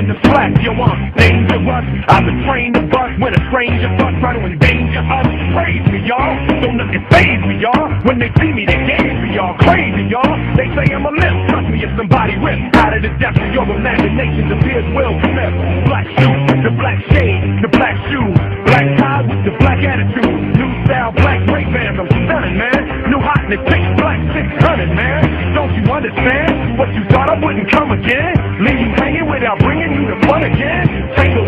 in the flat, you want dangerous. I've been trained to bust when a stranger bust try to endanger us. Praise me, y'all. Don't look and phase me, y'all. When they see me, they gaze me, y'all. Crazy, y'all. They say I'm a limp. Trust me, if somebody ripped out of the depths of your imagination, appears Will Smith. Black suit, the black shade, the black shoes, black tie with the black attitude. New style, black great bands, I'm stunning, man. New hotness, pitch black 600, man. Don't you understand? What you thought I wouldn't come again? Leave you hanging without bringing you the fun again? Take the